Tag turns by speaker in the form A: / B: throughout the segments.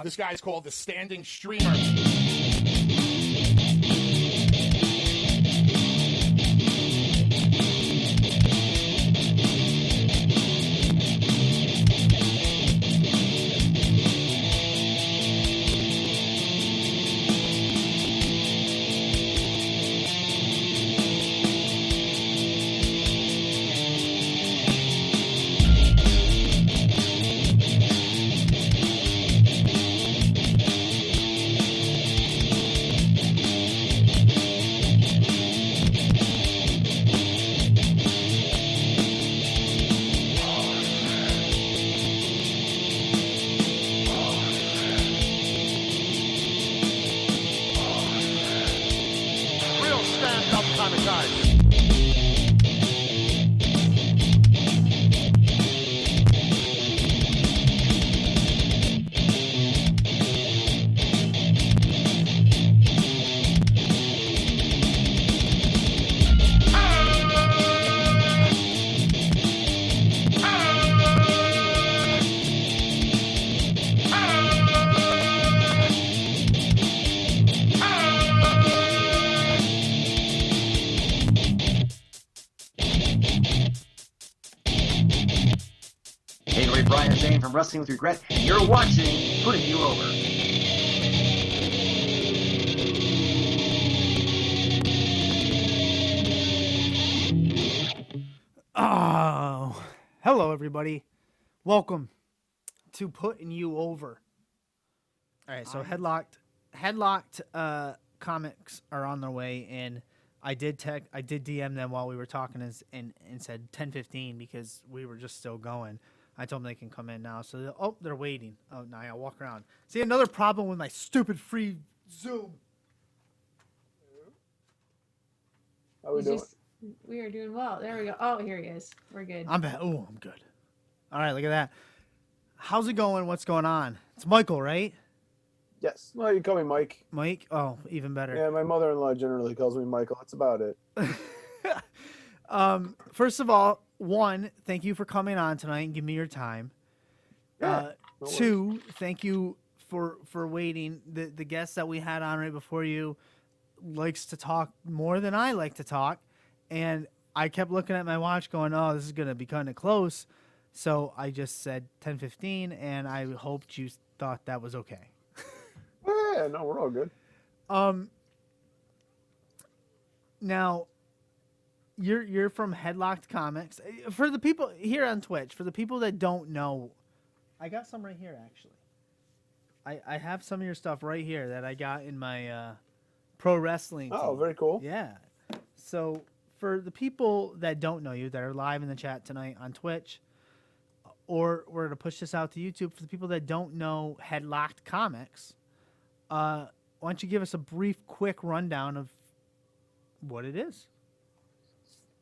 A: This guy's called the Standing Streamer. Real stand-up kind of guys.
B: Hey, everybody, Brian Zane from Wrestling with Regret, and you're watching Putting You Over.
C: Oh, hello everybody. Welcome to Putting You Over. All right, so Headlocked Comics are on their way, and I did DM them while we were talking and said 10:15 because we were just still going. I told them they can come in now, so they're waiting. Oh, now I walk around. See, another problem with my stupid free Zoom.
D: How we doing?
E: We are doing well. There we go. Oh, here he is. We're good.
C: I'm bad. Oh, I'm good. All right, look at that. How's it going? What's going on? It's Michael, right?
D: Yes. Well, you call me Mike.
C: Mike? Oh, even better.
D: Yeah, my mother-in-law generally calls me Michael. That's about it.
C: First of all, one, thank you for coming on tonight and giving me your time.
D: Yeah, no
C: Two, thank you for waiting. The guest that we had on right before you likes to talk more than I like to talk, and I kept looking at my watch going, oh, this is going to be kind of close. So I just said 10:15, and I hoped you thought that was okay.
D: Yeah, no, we're all good.
C: Now, you're from Headlocked Comics. For the people here on Twitch, for the people that don't know, I got some right here actually. I have some of your stuff right here that I got in my pro wrestling
D: Oh,
C: team.
D: very cool.
C: Yeah. So for the people that don't know you that are live in the chat tonight on Twitch, or we're gonna push this out to YouTube, for the people that don't know Headlocked Comics, why don't you give us a brief, quick rundown of what it is?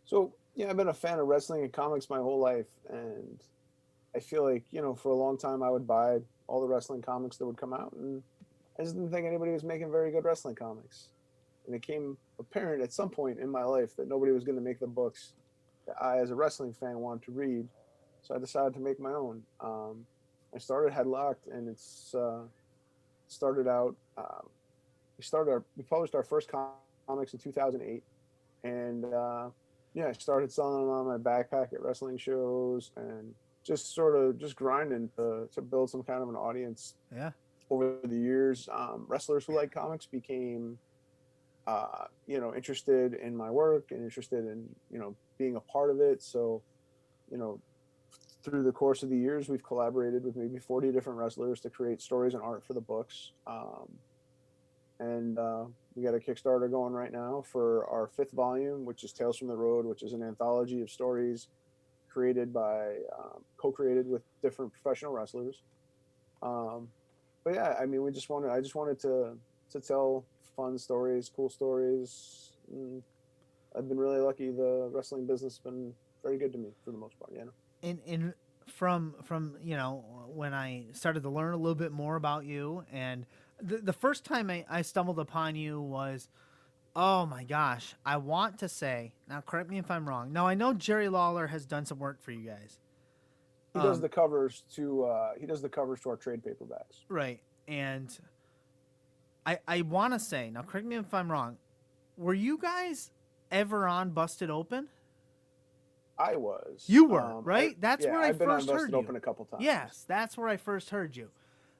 D: So, yeah, I've been a fan of wrestling and comics my whole life, and I feel like, for a long time I would buy all the wrestling comics that would come out, and I just didn't think anybody was making very good wrestling comics. And it became apparent at some point in my life that nobody was going to make the books that I, as a wrestling fan, wanted to read. So I decided to make my own. I started Headlocked, and it's started out. We published our first comics in 2008, and I started selling them on my backpack at wrestling shows, and just sort of just grinding to build some kind of an audience.
C: Yeah.
D: Over the years, wrestlers who like comics became, interested in my work and interested in, being a part of it. So, through the course of the years, we've collaborated with maybe 40 different wrestlers to create stories and art for the books. And we got a Kickstarter going right now for our 5th volume, which is Tales from the Road, which is an anthology of stories created by, co-created with different professional wrestlers. But yeah, I mean, I just wanted to tell fun stories, cool stories. And I've been really lucky. The wrestling business has been very good to me for the most part.
C: And from when I started to learn a little bit more about you, and the first time I stumbled upon you was, oh my gosh, I want to say, now correct me if I'm wrong. Now I know Jerry Lawler has done some work for you guys.
D: He does the covers to our trade paperbacks.
C: Right. And I want to say, now correct me if I'm wrong, were you guys ever on Busted Open?
D: I was.
C: You were, right? That's where I
D: I've been on
C: first heard
D: Busted
C: you.
D: Open a couple times.
C: Yes, that's where I first heard you,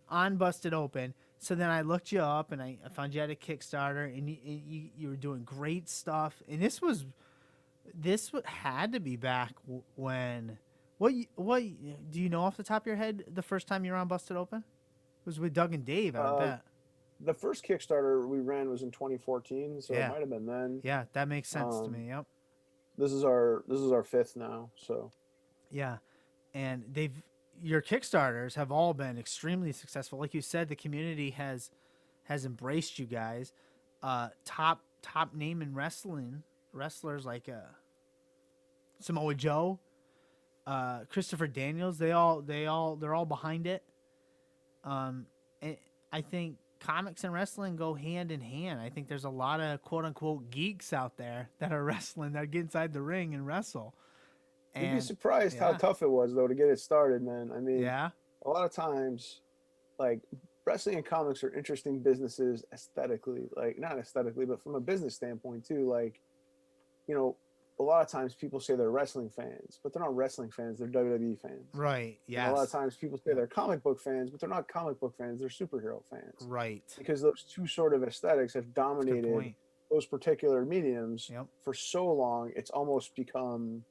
C: on Busted Open. So then I looked you up, and I found you had a Kickstarter, and you were doing great stuff. And this had to be back when what do you know off the top of your head the first time you were on Busted Open? It was with Doug and Dave, I bet.
D: The first Kickstarter we ran was in 2014, so
C: Yeah.
D: it might have been then.
C: Yeah, that makes sense to me. Yep.
D: This is our fifth now, so.
C: Yeah, and your Kickstarters have all been extremely successful. Like you said, the community has embraced you guys. Top name in wrestlers like Samoa Joe, Christopher Daniels. They're all behind it. And I think comics and wrestling go hand in hand. I think there's a lot of quote unquote geeks out there that are wrestling, that get inside the ring and wrestle.
D: You'd be surprised how tough it was though to get it started, man. I mean,
C: yeah,
D: a lot of times, like, wrestling and comics are interesting businesses aesthetically, like not aesthetically, but from a business standpoint too. Like, you know, a lot of times people say they're wrestling fans, but they're not wrestling fans. They're WWE fans.
C: right. Yeah.
D: A lot of times people say they're comic book fans, but they're not comic book fans. They're superhero fans.
C: Right.
D: Because those two sort of aesthetics have dominated those particular mediums for so long, it's almost become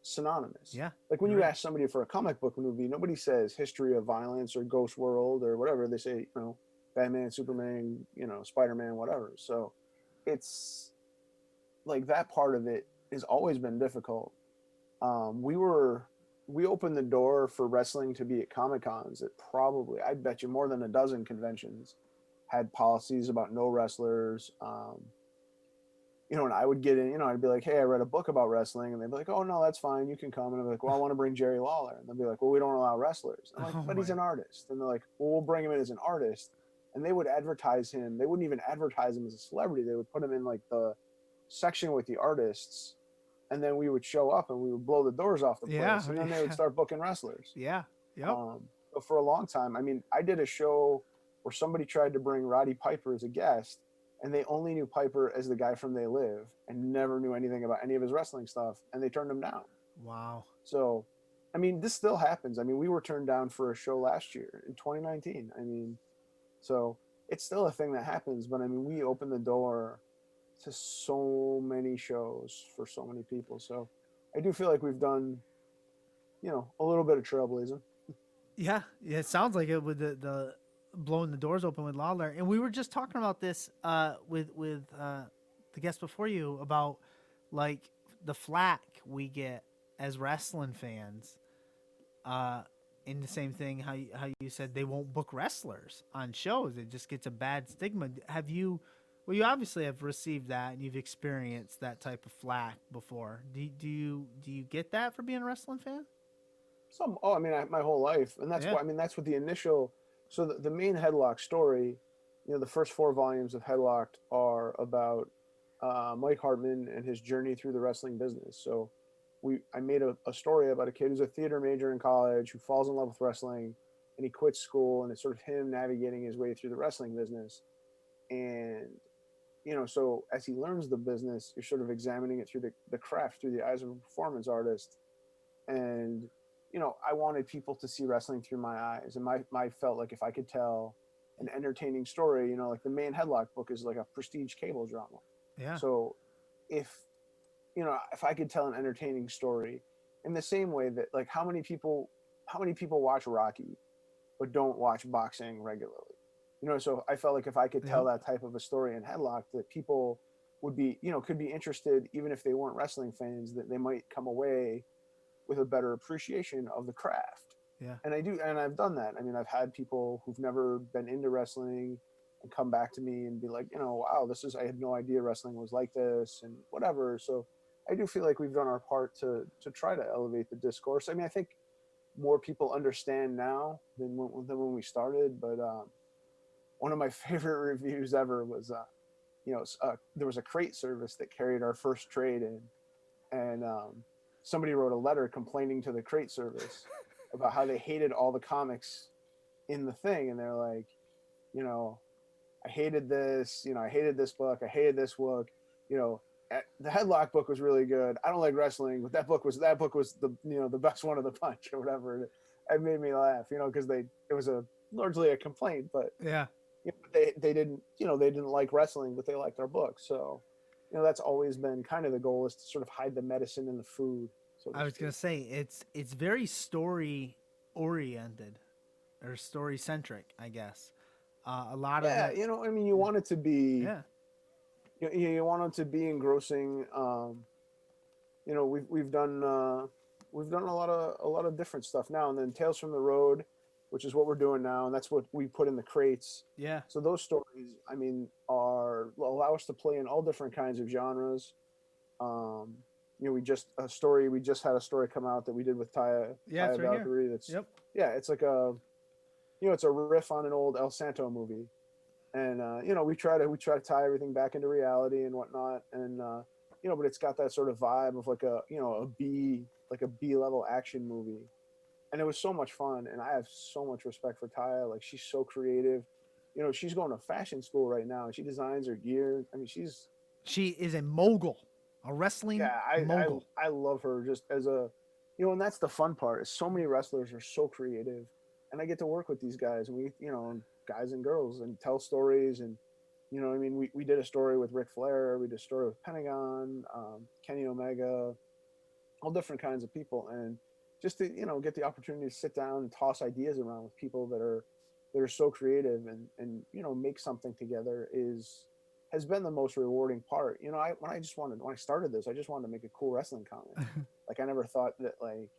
D: synonymous.
C: Yeah.
D: Like when you ask somebody for a comic book movie, nobody says history of violence or Ghost World or whatever. They say, you know, Batman, Superman, you know, Spider-Man, whatever. So it's like that part of it has always been difficult. We opened the door for wrestling to be at Comic Cons that probably, I bet you more than a dozen conventions had policies about no wrestlers. You know, and I would get in, you know, I'd be like, hey, I read a book about wrestling. And they'd be like, oh, no, that's fine. You can come. And I'd be like, well, I want to bring Jerry Lawler. And they'd be like, well, we don't allow wrestlers. I'm like, but he's an artist. And they're like, well, we'll bring him in as an artist. And they would advertise him. They wouldn't even advertise him as a celebrity. They would put him in like the section with the artists. And then we would show up and we would blow the doors off the place. And then they would start booking wrestlers.
C: Yeah. Yep.
D: But for a long time, I mean, I did a show where somebody tried to bring Roddy Piper as a guest. And they only knew Piper as the guy from They Live and never knew anything about any of his wrestling stuff. And they turned him down.
C: Wow.
D: So, I mean, this still happens. I mean, we were turned down for a show last year in 2019. I mean, so it's still a thing that happens. But I mean, we opened the door to so many shows for so many people. So I do feel like we've done, you know, a little bit of trailblazing.
C: Yeah. Yeah. It sounds like it with the blowing the doors open with Lawler. And we were just talking about this with the guest before you about like the flack we get as wrestling fans. In the same thing, how you said they won't book wrestlers on shows. It just gets a bad stigma. Have you? Well, you obviously have received that and you've experienced that type of flack before. Do you get that for being a wrestling fan?
D: I mean, my whole life, and that's why. I mean, that's what the initial. So the main Headlocked story, you know, the first 4 volumes of Headlocked are about Mike Hartman and his journey through the wrestling business. So I made a story about a kid who's a theater major in college who falls in love with wrestling and he quits school, and it's sort of him navigating his way through the wrestling business. And, you know, so as he learns the business, you're sort of examining it through the craft, through the eyes of a performance artist. And, you know, I wanted people to see wrestling through my eyes. And my felt like if I could tell an entertaining story, you know, like the main Headlock book is like a prestige cable drama.
C: Yeah.
D: So if I could tell an entertaining story in the same way that, like, how many people watch Rocky but don't watch boxing regularly? You know, so I felt like if I could tell that type of a story in Headlock, that people would be, you know, could be interested, even if they weren't wrestling fans, that they might come away with a better appreciation of the craft.
C: Yeah.
D: And I've done that. I mean, I've had people who've never been into wrestling and come back to me and be like, you know, wow, I had no idea wrestling was like this and whatever. So I do feel like we've done our part to try to elevate the discourse. I mean, I think more people understand now than when we started, but one of my favorite reviews ever was, there was a crate service that carried our first trade in, and somebody wrote a letter complaining to the crate service about how they hated all the comics in the thing, and they're like, you know, I hated this, you know, I hated this book, I hated this book, you know, the Headlock book was really good. I don't like wrestling, but that book was the, you know, the best one of the bunch or whatever. It made me laugh, you know, because it was largely a complaint, but
C: Yeah.
D: you know, they didn't, you know, they didn't like wrestling, but they liked our book. So, you know, that's always been kind of the goal, is to sort of hide the medicine in the food. So to
C: I was
D: speak.
C: gonna say it's very story oriented or story centric, I guess. A lot of
D: Yeah,
C: it.
D: you know, I mean, you want it to be,
C: Yeah.
D: you want it to be engrossing. You know, we've done a lot of different stuff now, and then Tales from the Road, which is what we're doing now, and that's what we put in the crates.
C: Yeah.
D: So those stories, I mean, allow us to play in all different kinds of genres. You know, we just had a story come out that we did with
C: Yeah, it's
D: Taya
C: right here.
D: Valkyrie. That's
C: Yep.
D: yeah, it's like a, you know, it's a riff on an old El Santo movie, and you know, we try to tie everything back into reality and whatnot, and you know, but it's got that sort of vibe of like a, you know, a B level action movie, and it was so much fun, and I have so much respect for Taya. Like, she's so creative. You know, she's going to fashion school right now, and she designs her gear. I mean,
C: She is a mogul, a wrestling
D: yeah,
C: mogul.
D: I love her just as a, you know, and that's the fun part. Is so many wrestlers are so creative, and I get to work with these guys, and we, you know, guys and girls, and tell stories, and you know, I mean, we did a story with Ric Flair, we did a story with Pentagon, Kenny Omega, all different kinds of people, and just to, you know, get the opportunity to sit down and toss ideas around with people that are so creative, and you know, make something together has been the most rewarding part. You know, when I started this, I just wanted to make a cool wrestling comic. Like, I never thought that, like,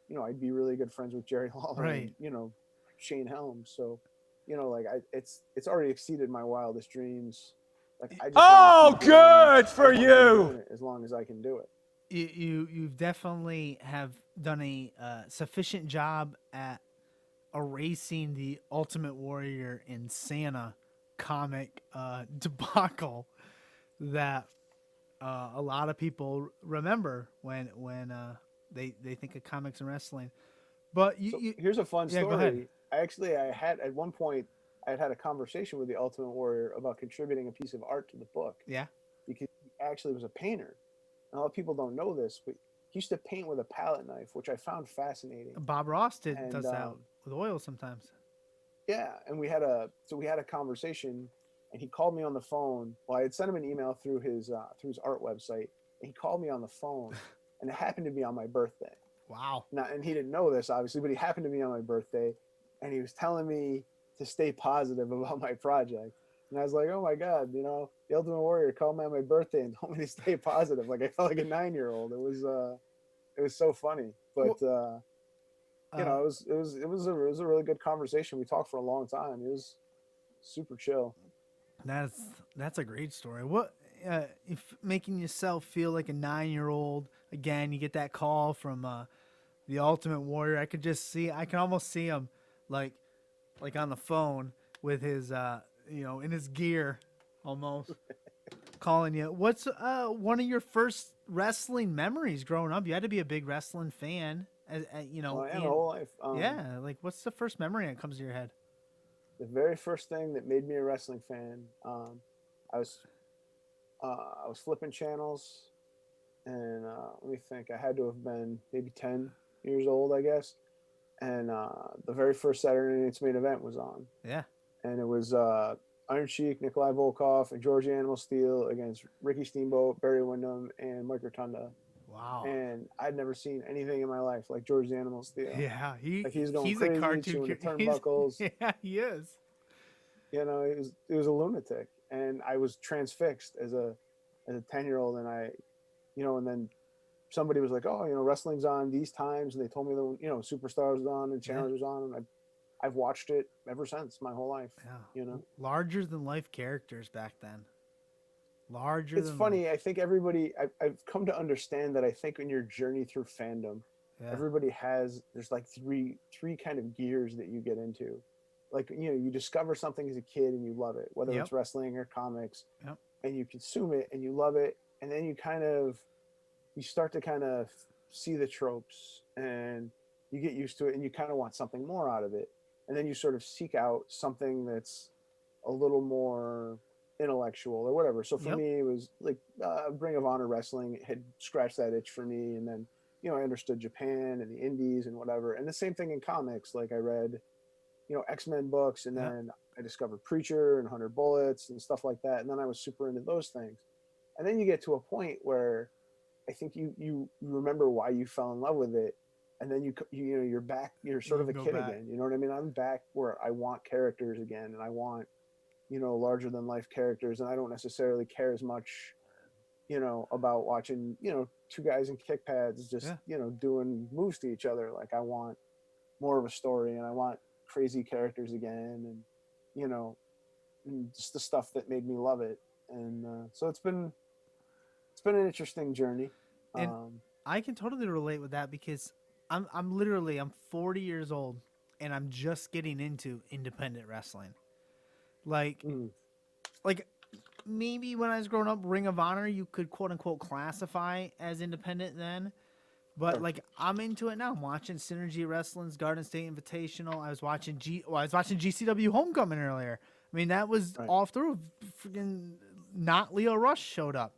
D: you know, I'd be really good friends with Jerry Lawler,
C: Right.
D: and, you know, Shane Helms. So, you know, like, it's already exceeded my wildest dreams. Like, I just
A: Oh,
D: wanna keep doing-
A: good for
D: I wanna keep
A: you.
D: doing it as long as I can do it.
C: You've definitely have done a sufficient job at erasing the Ultimate Warrior in Santa comic debacle that a lot of people remember when they think of comics and wrestling. But
D: So here's a fun
C: yeah, go ahead.
D: story. I had at one point, I had a conversation with the Ultimate Warrior about contributing a piece of art to the book,
C: Yeah,
D: because he actually was a painter. And a lot of people don't know this, but he used to paint with a palette knife, which I found fascinating.
C: Bob Ross
D: And
C: does that with oil sometimes.
D: yeah, and we had a conversation, and he called me on the phone. Well, I had sent him an email through his art website, and he called me on the phone, and it happened to be on my birthday.
C: Wow.
D: Now, and he didn't know this, obviously, but he happened to be on my birthday, and he was telling me to stay positive about my project. And I was like, oh my God, you know, the Ultimate Warrior called me on my birthday and told me to stay positive. Like, I felt like a 9-year-old. It was so funny. But you know, it was a really good conversation. We talked for a long time. It was super chill.
C: That's a great story. What if making yourself feel like a 9-year-old again? You get that call from the Ultimate Warrior. I can almost see him like on the phone with his you know, in his gear almost calling you. What's one of your first wrestling memories growing up? You had to be a big wrestling fan, you know.
D: Well, I am my whole life.
C: Yeah, like what's the first memory that comes to your head?
D: The very first thing that made me a wrestling fan, I was flipping channels, and let me think. I had to have been maybe 10 years old, I guess. And the very first Saturday Night's Main Event was on,
C: Yeah.
D: and it was Iron Sheik, Nikolai Volkov, and George Animal Steel against Ricky Steamboat, Barry Windham, and Mike Rotunda.
C: Wow.
D: And I'd never seen anything in my life like George the Animal Steel.
C: Yeah,
D: Like, he's going
C: he's
D: crazy,
C: a cartoon
D: chewing the
C: character.
D: turnbuckles.
C: Yeah, he is.
D: You know, it was a lunatic, and I was transfixed as a 10-year-old, and I, you know, and then somebody was like, oh, you know, wrestling's on these times, and they told me that, you know, Superstars was on and Challenge was on, and I've watched it ever since, my whole life.
C: Yeah.
D: You know,
C: Larger than life characters back then. Larger
D: it's
C: than
D: funny.
C: life.
D: I think I've come to understand that I think in your journey through fandom,
C: Yeah.
D: everybody there's like three kind of gears that you get into. Like, you know, you discover something as a kid and you love it, whether
C: Yep.
D: it's wrestling or comics,
C: Yep.
D: and you consume it and you love it, and then you start to kind of see the tropes, and you get used to it, and you kind of want something more out of it, and then you sort of seek out something that's a little more intellectual or whatever. So for
C: Yep.
D: me, it was like Ring of Honor wrestling had scratched that itch for me, and then I understood Japan and the Indies and whatever. And the same thing in comics. Like I read X-Men books, and
C: Yep.
D: then I discovered Preacher and 100 Bullets and stuff like that, and then I was super into those things. And then you get to a point where I think you remember why you fell in love with it, and then you're back, you're sort
C: You
D: of a
C: go
D: kid
C: back.
D: again. You know what I mean? I'm back where I want characters again, and I want larger than life characters, and I don't necessarily care as much about watching two guys in kick pads just
C: Yeah.
D: doing moves to each other. Like I want more of a story, and I want crazy characters again, and just the stuff that made me love it. And so it's been an interesting journey.
C: And I can totally relate with that because I'm 40 years old and I'm just getting into independent wrestling. Like
D: mm,
C: like maybe when I was growing up, Ring of Honor you could quote unquote classify as independent then. But
D: sure.
C: like I'm into it now. I'm watching Synergy Wrestling's Garden State Invitational. I was watching GCW Homecoming earlier. I mean that was
D: Right.
C: all through. Freaking not Leo Rush showed up.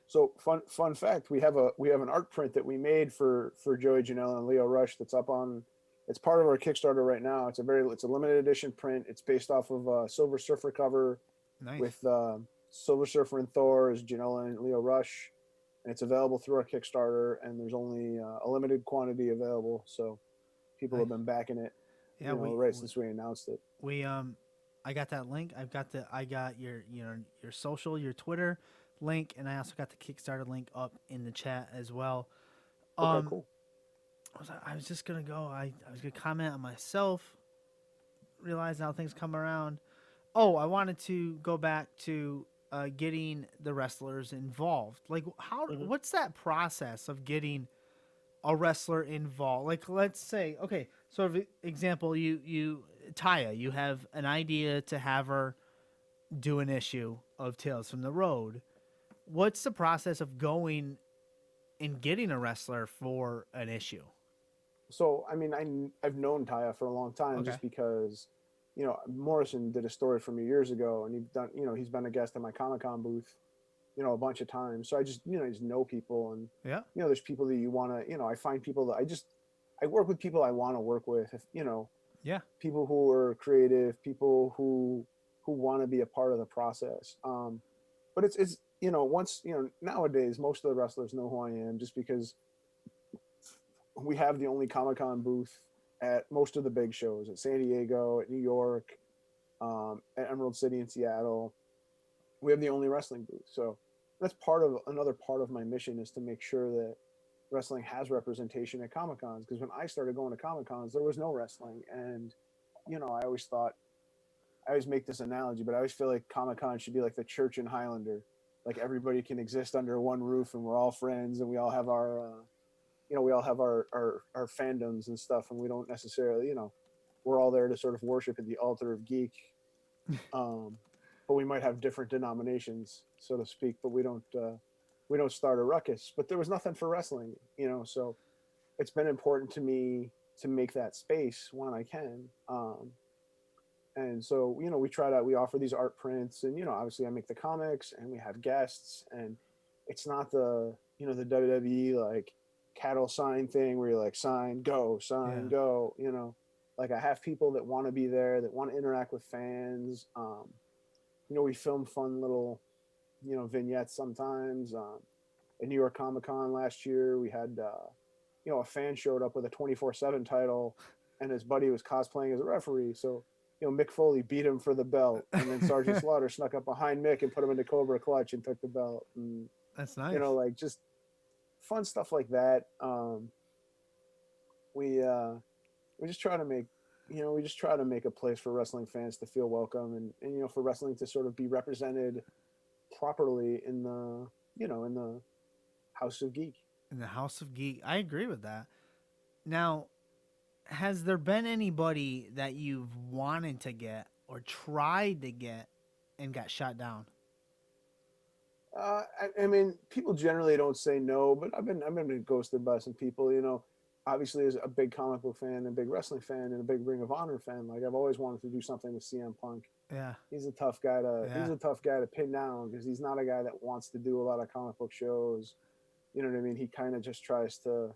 D: So fun fact, we have an art print that we made for Joey Janela and Leo Rush that's up on. It's part of our Kickstarter right now. It's a limited edition print. It's based off of a Silver Surfer cover
C: Nice.
D: with Silver Surfer and Thor as Janela and Leo Rush, and it's available through our Kickstarter. And there's only a limited quantity available, so people have been backing it.
C: Yeah,
D: right since we announced it.
C: we I got that link. I got your your social, your Twitter link, and I also got the Kickstarter link up in the chat as well.
D: Okay, cool.
C: I was just gonna go. I was gonna comment on myself. Realize how things come around. Oh, I wanted to go back to getting the wrestlers involved. Like, how?
D: Mhm.
C: What's that process of getting a wrestler involved? Like, let's say, okay, so for example, you Taya, you have an idea to have her do an issue of Tales from the Road. What's the process of going and getting a wrestler for an issue?
D: So I mean, I've known Taya for a long time,
C: Okay.
D: just because Morrison did a story for me years ago, and he's been a guest at my Comic-Con booth a bunch of times. So I just just know people, and
C: Yeah.
D: there's people that you want to I find people that I work with people I want to work with, if
C: Yeah.
D: people who are creative, people who want to be a part of the process. But it's once nowadays most of the wrestlers know who I am, just because we have the only Comic-Con booth at most of the big shows, at San Diego, at New York, at Emerald City in Seattle. We have the only wrestling booth. So that's another part of my mission, is to make sure that wrestling has representation at Comic-Cons. Because when I started going to Comic-Cons, there was no wrestling. And, I always make this analogy, but I always feel like Comic-Con should be like the church in Highlander. Like everybody can exist under one roof, and we're all friends, and we all have our fandoms and stuff, and we don't necessarily, we're all there to sort of worship at the altar of geek. But we might have different denominations, so to speak, but we don't start a ruckus. But there was nothing for wrestling, so it's been important to me to make that space when I can. And so, we offer these art prints, and, obviously I make the comics, and we have guests, and it's not the WWE like cattle sign thing where you're like, sign, go, sign,
C: Yeah.
D: go, like I have people that want to be there, that want to interact with fans. We film fun little, vignettes sometimes. At New York Comic Con last year, we had, a fan showed up with a 24/7 title, and his buddy was cosplaying as a referee. So, Mick Foley beat him for the belt, and then Sergeant Slaughter snuck up behind Mick and put him into Cobra Clutch and took the belt. And,
C: That's nice.
D: like just fun stuff like that. We just try to make a place for wrestling fans to feel welcome, and for wrestling to sort of be represented properly in the in the House of Geek.
C: In the House of Geek, I agree with that. Now, has there been anybody that you've wanted to get or tried to get and got shot down?
D: I mean, people generally don't say no, but I've been ghosted by some people. obviously as a big comic book fan and a big wrestling fan and a big Ring of Honor fan, like I've always wanted to do something with CM Punk.
C: Yeah.
D: He's a tough guy to
C: Yeah.
D: pin down because he's not a guy that wants to do a lot of comic book shows. You know what I mean? He kind of just tries to,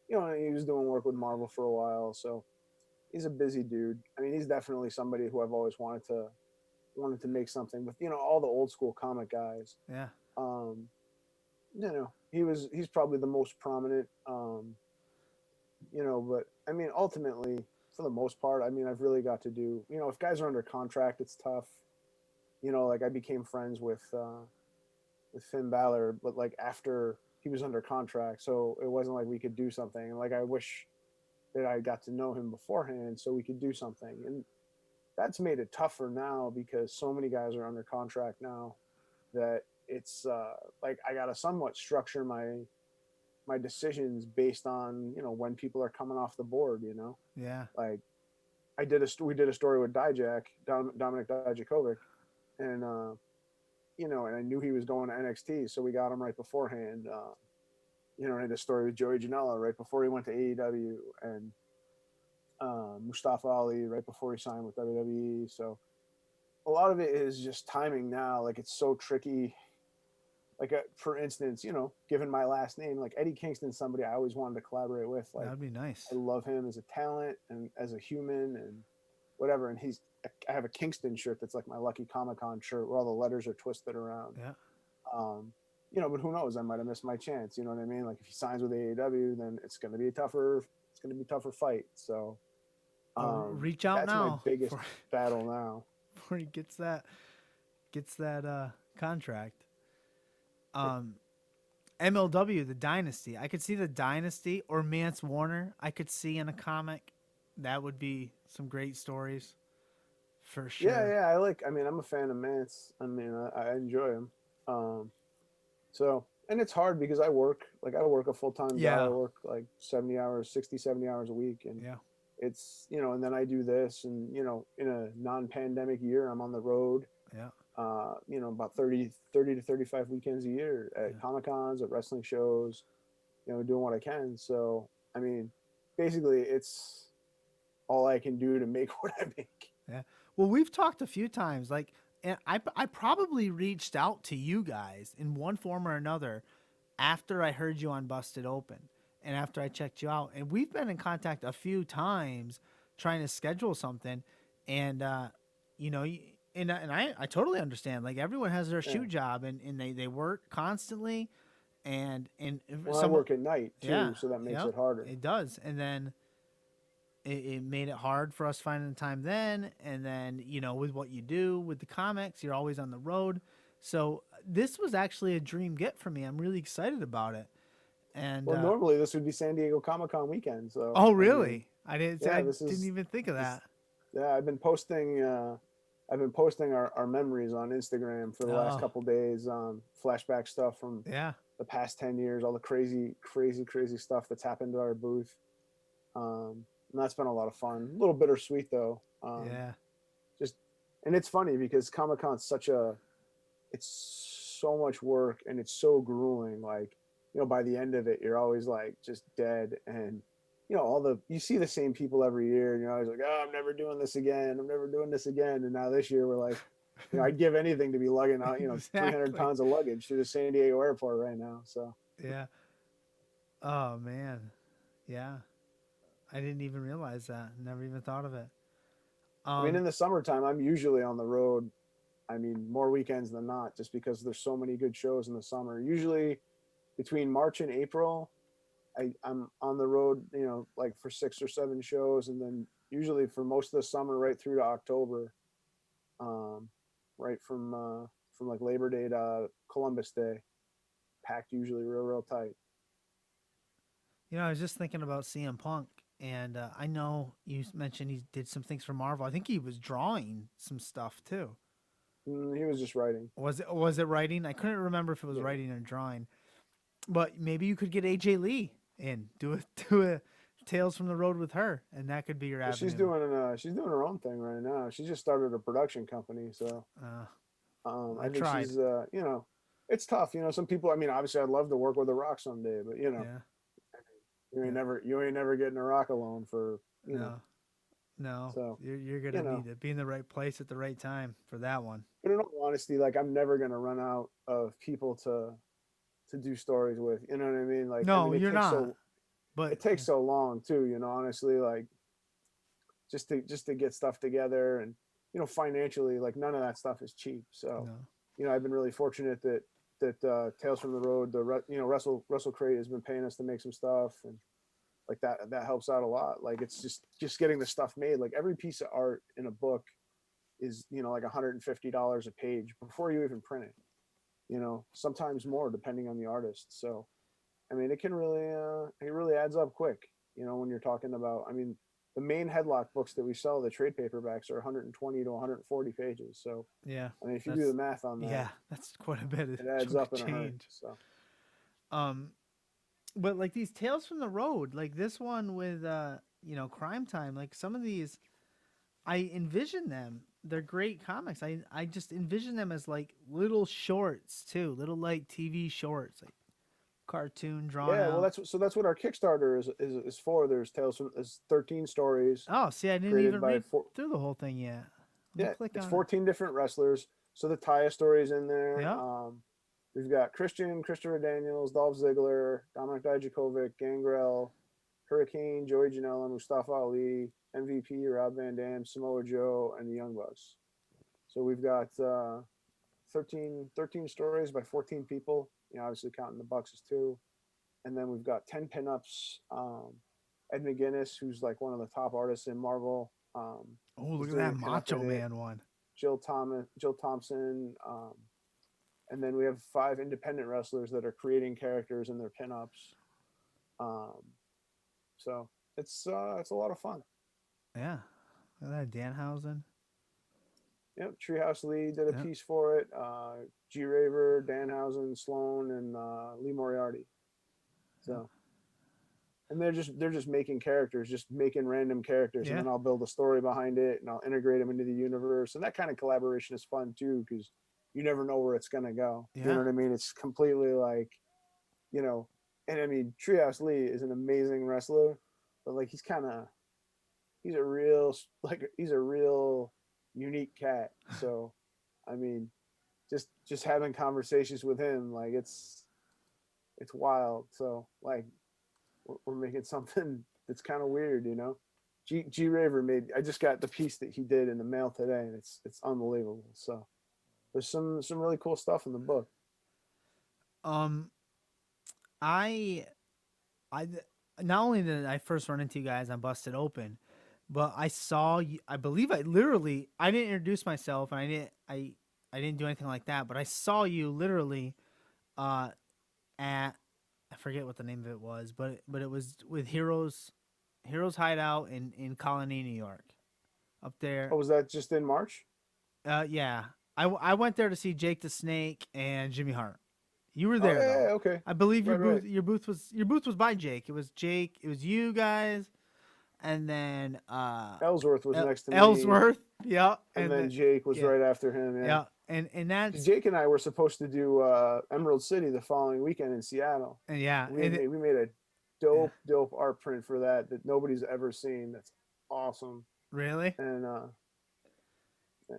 D: he was doing work with Marvel for a while, so he's a busy dude. I mean, he's definitely somebody who I've always wanted to make something with. All the old school comic guys.
C: Yeah.
D: Um, he's probably the most prominent. But I mean, ultimately, for the most part, I mean, I've really got to do. If guys are under contract, it's tough. Like I became friends with Finn Balor, but like after he was under contract, so it wasn't like we could do something. And like I wish that I got to know him beforehand so we could do something. And that's made it tougher now because so many guys are under contract now that it's like I got to somewhat structure my decisions based on when people are coming off the board.
C: Yeah.
D: Like we did a story with Dominic Dijakovic, and and I knew he was going to NXT, so we got him right beforehand. And I did a story with Joey Janela right before he went to AEW, and Mustafa Ali right before he signed with WWE. So a lot of it is just timing now. Like it's so tricky. Like for instance, given my last name, like Eddie Kingston's somebody I always wanted to collaborate with. Like
C: That'd be nice.
D: I love him as a talent and as a human and whatever. And I have a Kingston shirt that's like my Lucky Comic-Con shirt where all the letters are twisted around.
C: Yeah.
D: But who knows? I might have missed my chance. You know what I mean? Like if he signs with AEW, then it's going to be a tougher fight. So
C: reach out
D: that's
C: now.
D: my biggest battle now.
C: Before he gets that contract. MLW, the Dynasty. I could see the Dynasty or Mance Warner. I could see in a comic. That would be some great stories, for sure.
D: Yeah. I'm a fan of Mance. I mean, I enjoy him. And it's hard because I work a full-time job. I work like 60, 70 hours a week. And it's, and then I do this and, in a non-pandemic year, I'm on the road.
C: Yeah.
D: About 30 to 35 weekends a year at Comic-Cons, at wrestling shows, doing what I can. So, I mean, basically it's all I can do to make what I make.
C: Yeah. Well, we've talked a few times, like, and I probably reached out to you guys in one form or another after I heard you on Busted Open and after I checked you out. And we've been in contact a few times trying to schedule something. And, and I totally understand. Like everyone has their shoot job and they work constantly. And
D: I work at night too, so that makes it harder.
C: It does. And then it made it hard for us finding the time then. And then, with what you do with the comics, you're always on the road. So this was actually a dream get for me. I'm really excited about it. And
D: normally this would be San Diego Comic-Con weekend. So
C: oh, really? I didn't even think of that.
D: I've been posting our memories on Instagram for the last couple days, flashback stuff from the past 10 years, all the crazy stuff that's happened to our booth. And that's been a lot of fun. A little bittersweet though. And it's funny because Comic-Con's it's so much work and it's so grueling. Like, by the end of it, you're always like just dead. And, you see the same people every year and you're always like, oh, I'm never doing this again. And now this year we're like, I'd give anything to be lugging out, 300 pounds of luggage to the San Diego airport right now. So,
C: yeah. Oh man. Yeah. I didn't even realize that. Never even thought of it.
D: I mean, in the summertime, I'm usually on the road. I mean, more weekends than not, just because there's so many good shows in the summer. Usually between March and April, I'm on the road, like for 6 or 7 shows. And then usually for most of the summer, right through to October, right from like Labor Day to Columbus Day, packed usually real tight.
C: I was just thinking about CM Punk. And I know you mentioned he did some things for Marvel. I think he was drawing some stuff too.
D: He was just writing.
C: Was it writing? I couldn't remember if it was writing or drawing. But maybe you could get AJ Lee in, do a Tales from the Road with her, and that could be your avenue.
D: She's doing her own thing right now. She just started a production company, so I think
C: tried.
D: She's it's tough. Some people. I mean, obviously, I'd love to work with The Rock someday, but You ain't never getting a rock alone for you know.
C: No,
D: So
C: you're
D: you
C: gonna
D: know,
C: need to be in the right place at the right time for that one.
D: but in all honesty, like I'm never gonna run out of people to do stories with. You know what I mean? Like I
C: No,
D: mean,
C: you're not. But
D: it takes so long too. You know, honestly, like just to get stuff together and financially, like none of that stuff is cheap. So
C: no,
D: I've been really fortunate that Tales from the Road, Russell Crate has been paying us to make some stuff, and like that helps out a lot. Like it's just getting the stuff made. Like every piece of art in a book is like $150 a page before you even print it. Sometimes more depending on the artist. So I mean, it really adds up quick. When you're talking about, I mean, the main Headlock books that we sell, the trade paperbacks, are 120 to 140 pages. So
C: yeah,
D: I mean, if you do the math on that,
C: yeah, that's quite a bit of
D: it adds
C: chunk
D: up
C: of
D: in a hurry.
C: change.
D: So
C: Um, but like these Tales from the Road, like this one with Crime Time, like some of these, I envision them. They're great comics. I just envision them as like little shorts too, little like TV shorts, like cartoon drawn
D: yeah, well,
C: out.
D: that's what our Kickstarter is for. There's 13 stories
C: Oh, see, I didn't
D: created
C: even
D: by
C: read through the whole thing yet. Let me
D: yeah,
C: click
D: it's
C: on it.
D: 14 different wrestlers. So the Taya story's in there.
C: Yeah.
D: We've got Christopher Daniels, Dolph Ziggler, Dominic Dijakovic, Gangrel, Hurricane, Joey Janela, Mustafa Ali, MVP, Rob Van Dam, Samoa Joe, and the Young Bucks. So we've got 13 stories by 14 people. Obviously counting the Bucks as two. And then we've got 10 pinups. Ed McGuinness, who's like one of the top artists in Marvel,
C: Oh,
D: is
C: look at
D: doing
C: that
D: a pinup
C: Macho
D: in it.
C: Man one.
D: Jill Thompson, and then we have 5 independent wrestlers that are creating characters in their pinups. So it's a lot of fun.
C: Yeah. Look at that Danhausen.
D: Yep, Treehouse Lee did a
C: Yep.
D: piece for it. G Raver, Danhausen, Sloan, and Lee Moriarty. So, and they're just making characters, just making random characters, and
C: Yeah.
D: then I'll build a story behind it, and I'll integrate them into the universe. And that kind of collaboration is fun too, because you never know where it's gonna go. You
C: Yeah.
D: know what I mean? It's completely like, you know, and I mean, Treehouse Lee is an amazing wrestler, but like he's a real unique cat. So, I mean, just having conversations with him, like it's wild. So like we're making something that's kind of weird, you know. G Raver made. I just got the piece that he did in the mail today, and it's unbelievable. So there's some really cool stuff in the book.
C: Um, I, I, not only did I first run into you guys on Busted Open, but I saw you. I believe I didn't introduce myself, and I didn't do anything like that. But I saw you literally, at I forget what the name of it was, but it was with Heroes Hideout in Colony, New York, up there.
D: Oh, was that just in March?
C: Yeah, I went there to see Jake the Snake and Jimmy Hart. You were
D: Oh
C: there
D: yeah,
C: though.
D: yeah, okay.
C: I believe
D: Right, right.
C: your booth was by Jake. It was Jake. It was you guys, and then
D: Ellsworth was next to me.
C: Ellsworth. Yeah,
D: and then Jake was
C: yeah,
D: right after him. Yeah.
C: yeah, and that's
D: Jake and I were supposed to do Emerald City the following weekend in Seattle.
C: and yeah,
D: We
C: and
D: made, we made a dope art print for that nobody's ever seen. That's awesome.
C: really
D: And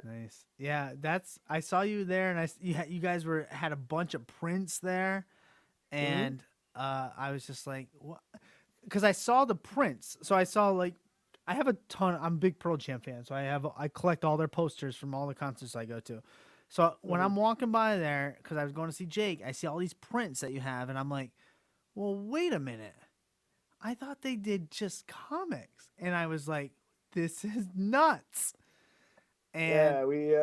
C: nice. Yeah, that's I saw you there, and you guys had a bunch of prints there, and I was just like, what? Because I saw the prints, so I saw like I have a ton. I'm a big Pearl Jam fan, so I collect all their posters from all the concerts I go to. So when I'm walking by there, because I was going to see Jake, I see all these prints that you have, and I'm like, well, wait a minute. I thought they did just comics, and I was like, this is nuts. And
D: yeah, we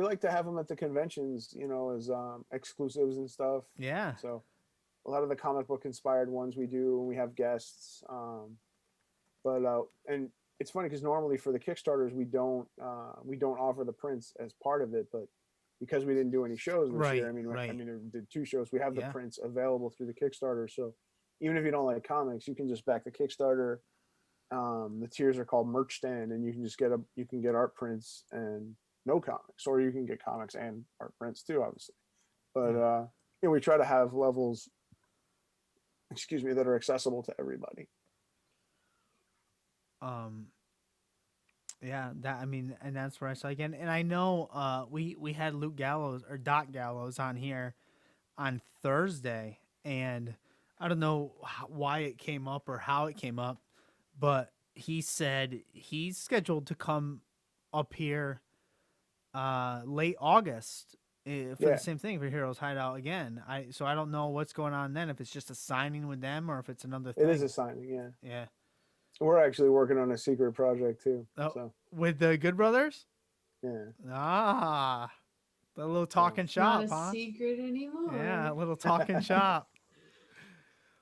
D: like to have them at the conventions, as exclusives and stuff.
C: yeah,
D: So a lot of the comic book inspired ones we do when we have guests. But and it's funny because normally for the Kickstarters we don't offer the prints as part of it, but because we didn't do any shows this year,
C: right.
D: I mean, we did 2 shows. We have the
C: Yeah.
D: prints available through the Kickstarter. So even if you don't like comics, you can just back the Kickstarter. The tiers are called Merch Stand, and you can just get art prints and no comics, or you can get comics and art prints too, obviously. But we try to have levels excuse me, that are accessible to everybody.
C: Um, yeah, that I mean, and that's where I saw again. And I know we had Luke Gallows or Doc Gallows on here on Thursday, and I don't know why it came up or how it came up, but he said he's scheduled to come up here late August for the
D: Yeah,
C: same thing for Heroes Hideout again. I don't know what's going on then, if it's just a signing with them or if it's another
D: it is
C: thing.
D: a signing. Yeah,
C: Yeah.
D: we're actually working on a secret project too.
C: Oh,
D: So
C: with the Good Brothers?
D: yeah,
C: Ah, the little
D: so
C: talking
E: It's not
C: shop,
E: a
C: huh?
E: secret
C: Yeah,
E: anymore.
C: a little talking shop.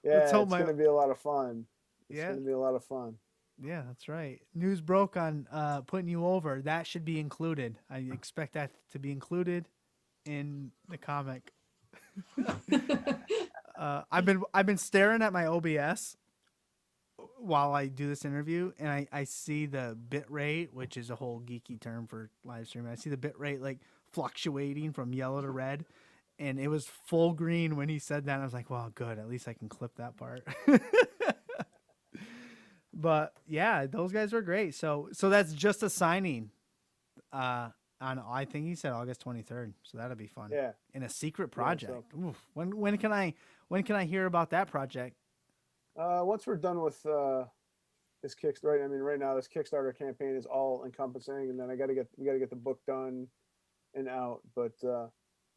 C: Let's
D: yeah,
C: hope
D: it's
C: my
D: gonna be a lot of fun. It's
C: yeah.
D: gonna be a lot of fun.
C: Yeah, that's right. News broke on putting you over. That should be included. I expect that to be included in the comic. I've been staring at my OBS while I do this interview, and I see the bit rate, which is a whole geeky term for live streaming. I see the bit rate like fluctuating from yellow to red, and it was full green when he said that. And I was like, "Well, good. At least I can clip that part." But yeah, those guys were great. So that's just a signing. On I think he said August 23rd. So that'll be fun.
D: Yeah,
C: In a secret
D: yeah. So
C: project. Oof. When can I hear about that project?
D: once we're done with this Kickstarter, I mean, right now this Kickstarter campaign is all encompassing, and then we gotta get the book done and out. But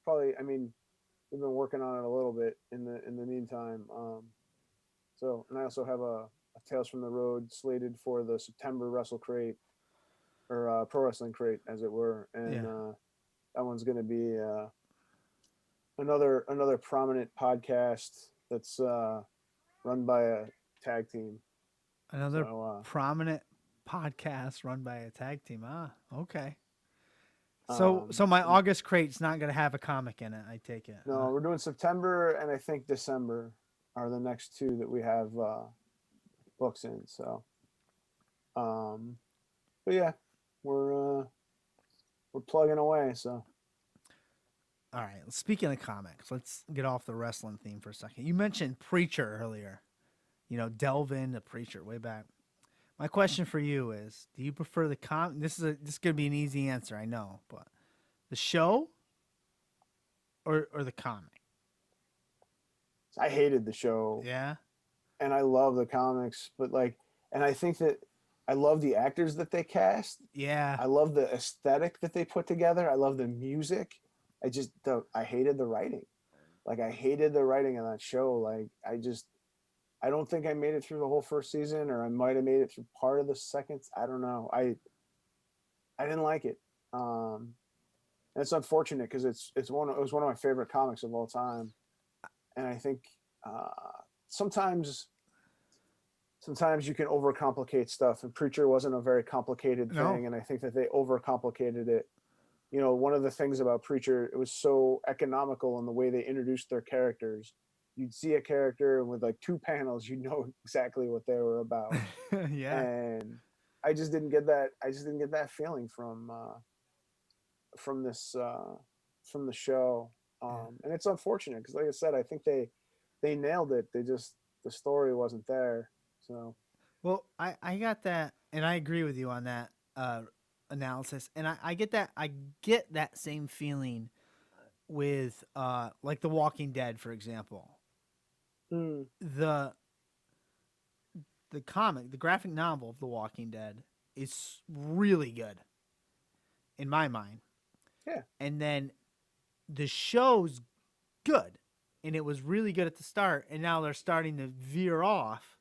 D: probably, I mean, we've been working on it a little bit in the meantime. So, and I also have a Tales from the Road slated for the September Wrestle Crate or Pro Wrestling Crate, as it were, and
C: Yeah.
D: that one's going to be another prominent podcast that's run by a tag team.
C: Another
D: So,
C: prominent podcast run by a tag team. Ah, okay. So
D: um,
C: so my August crate's not gonna have a comic in it, I take it.
D: no, we're doing September and I think December are the next two that we have books in. So, but yeah, we're plugging away. So
C: All right. Speaking of comics, let's get off the wrestling theme for a second. You mentioned Preacher earlier. Delve into Preacher way back. My question for you is: do you prefer the this is gonna be an easy answer, I know, but the show or the comic?
D: I hated the show
C: Yeah.
D: and I love the comics, but and I think that I love the actors that they cast.
C: Yeah.
D: I love the aesthetic that they put together. I love the music. I hated the writing. Like I hated the writing on that show. I don't think I made it through the whole first season, or I might have made it through part of the second. I don't know. I didn't like it. And it's unfortunate because it was one of my favorite comics of all time, and I think uh, sometimes you can overcomplicate stuff, and Preacher wasn't a very complicated
C: No.
D: thing, and I think that they overcomplicated it. One of the things about Preacher, it was so economical in the way they introduced their characters. You'd see a character with like two panels, you know exactly what they were about.
C: Yeah.
D: And I just didn't get that. I just didn't get that feeling from this from the show. And it's unfortunate because, like I said, I think they nailed it. The story wasn't there. So
C: Well, I got that, and I agree with you on that analysis, and I get that. I get that same feeling with like The Walking Dead, for example.
D: mm,
C: The comic, the graphic novel of The Walking Dead is really good in my mind.
D: yeah,
C: And then the show's good, and it was really good at the start, and now they're starting to veer off.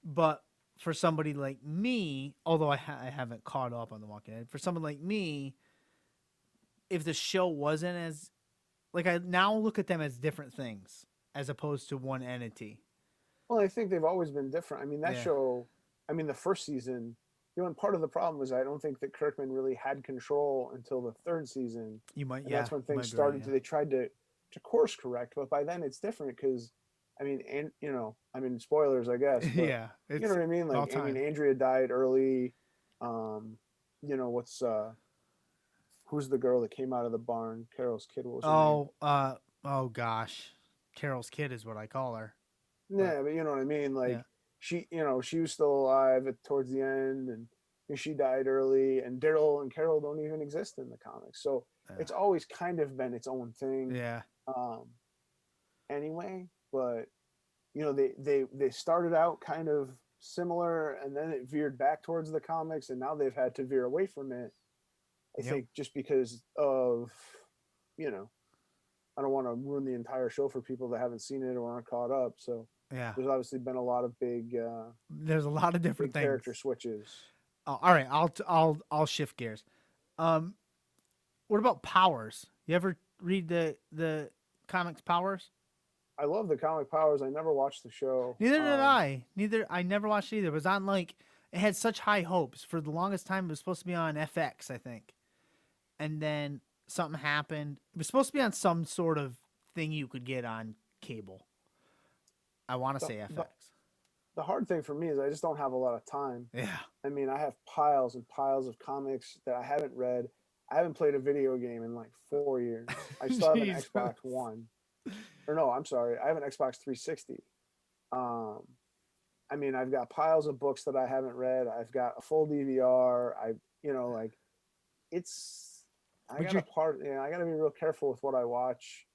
C: But for somebody like me, although I haven't caught up on The Walking Dead, for someone like me, if the show wasn't as like I now look at them as different things as opposed to one entity.
D: well, I think they've always been different. I mean, that
C: Yeah.
D: show. I mean, the first season. And part of the problem was I don't think that Kirkman really had control until the third season,
C: You might,
D: and
C: yeah,
D: that's when
C: you
D: things
C: might be right,
D: started.
C: yeah.
D: They tried to course correct, but by then it's different because, I mean, and I mean, spoilers, I guess. But,
C: Yeah,
D: you
C: it's
D: know what I mean?
C: all
D: Like, I mean,
C: time.
D: Andrea died early. What's who's the girl that came out of the barn? Carol's kid. What was her name?
C: Oh, oh gosh, Carol's kid is what I call her.
D: Yeah, but you know what I mean. Like
C: Yeah.
D: she was still alive towards the end, and she died early. And Daryl and Carol don't even exist in the comics, so
C: Yeah.
D: it's always kind of been its own thing.
C: Yeah.
D: Um, anyway, but they started out kind of similar, and then it veered back towards the comics, and now they've had to veer away from it. I
C: Yep.
D: think just because of you know I don't want to ruin the entire show for people that haven't seen it or aren't caught up. So
C: Yeah.
D: there's obviously been a lot of
C: There's a lot of different
D: big
C: things.
D: character switches.
C: Oh, all right, I'll shift gears. Um, what about Powers? You ever read the comics Powers?
D: I love the comic Powers. I never watched the show.
C: Neither did I. I never watched it either. It was on like it had such high hopes for the longest time. It was supposed to be on FX, I think, and then something happened. It was supposed to be on some sort of thing you could get on cable. I want to
D: The,
C: say
D: the
C: FX.
D: the hard thing for me is I just don't have a lot of time.
C: Yeah.
D: I mean, I have piles and piles of comics that I haven't read. I haven't played a video game in like 4 years. I still have an
C: Jesus.
D: Xbox One. Or no, I'm sorry. I have an Xbox 360. Um, I mean, I've got piles of books that I haven't read. I've got a full DVR. Like it's, I
C: But
D: got
C: you're
D: to part, I got to be real careful with what I watch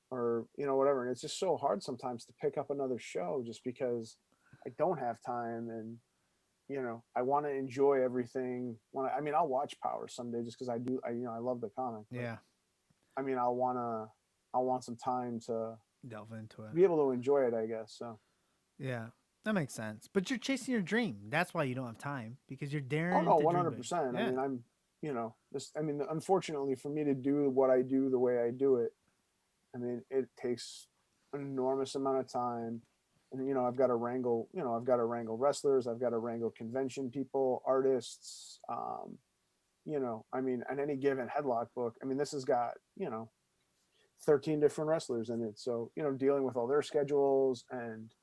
D: or, whatever. And it's just so hard sometimes to pick up another show just because I don't have time. And, I want to enjoy everything. I'll watch Power someday just because I love the comic. But,
C: yeah.
D: I mean, I want some time to
C: Delve into it.
D: be able to enjoy it, I guess. So,
C: Yeah, that makes sense. But you're chasing your dream. That's why you don't have time because you're
D: oh
C: daring
D: no,
C: to
D: one
C: dream
D: hundred
C: big.
D: percent. I
C: Yeah.
D: mean, unfortunately for me to do what I do the way I do it, I mean, it takes an enormous amount of time. And I've got to wrangle wrestlers, I've got to wrangle convention people, artists. I mean, on any given Headlock book, I mean, this has got 13 different wrestlers in it. So, dealing with all their schedules and,